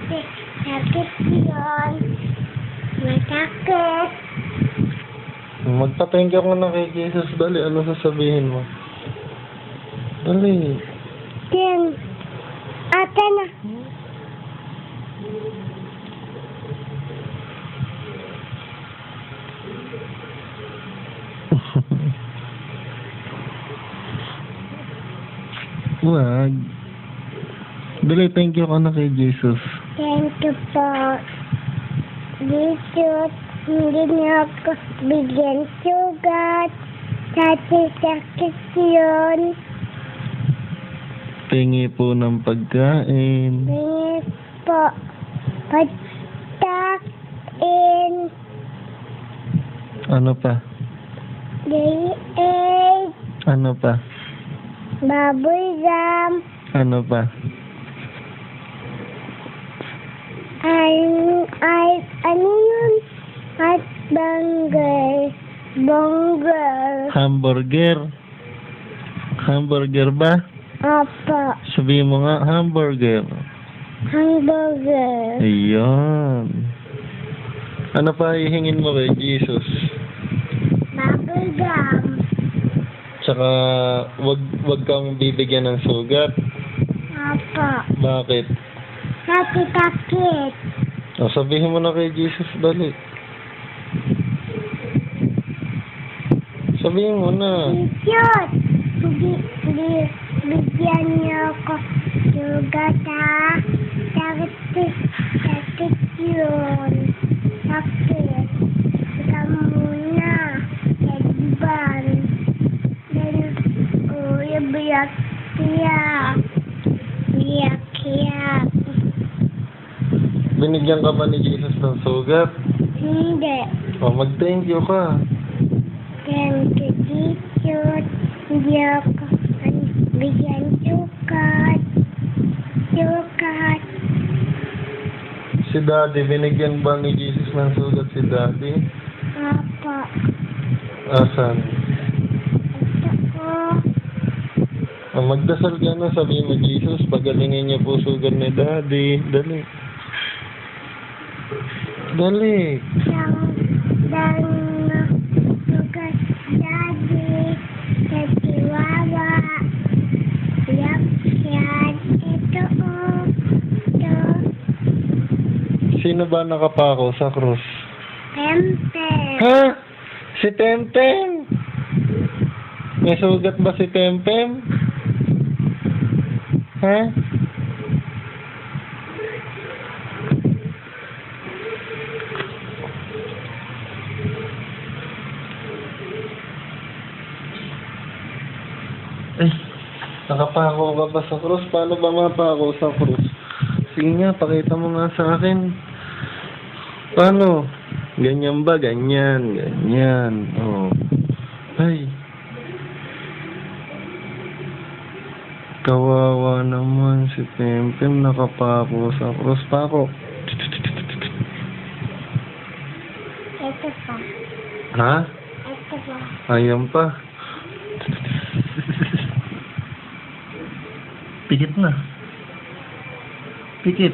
Sakit yun. Masakit. Magpa-thank you ka na kay Jesus. Dali, ano sasabihin mo? Dali. Then, ate na. Wag. Dali, thank you ka na kay Jesus. Thank you po. Jesus, hindi niyo ako bigyan sugat. Dati sakit yun. Tingi po ng pagkain. Please po. Pagtakin. Ano pa? Day Ano pa? baboy jam. Ano pa? Ano yun? At bangger. Bongger. Hamburger. Hamburger ba? Apa. Sabihin mo nga, hamburger. Hamburger. Ayun. Ano pa hihingin mo kay Jesus? Baboy jam. Tsaka, wag kang bibigyan ng sugat. Apa. Bakit? Sakit. O, sabihin mo na kay Jesus, dali. Sabihin mo na. Jesus. Bigyan niyo ako sugat ha. Sakit yun. Sakit. Ikaw muna. Nagban. Biyak. Binigyan ka ba ni Jesus ng sugat? Hindi. O, mag-thank you ka. Thank you, Jesus. Hindi ako bigyan sugat. Si Daddy, binigyan ba ni Jesus ng sugat si Daddy? Apa. Asan? Ito ko. O, magdasal ka na, sabihin mo, Jesus, pagalingin niyo po sugat ni Daddy. Dali. Dali. Dan sugat daddy. Sa chihuahua. Yan. Ito ko. Ito. Sino ba nakapako sa krus? Tempe. Ha? Si Temtem? May sugat ba si Temtem? Ha? Ay, nakapako ka ba sa krus? Paano ba mapako sa krus? Sige nga, pakita mo nga sa akin. Paano? Ganyan ba? Ganyan. Oh. Ay. Kawawa naman si Temtem, nakapako sa krus. Pako. Ito pa. Ha? Ito pa. Ayan pa. Pikit na. Pikit.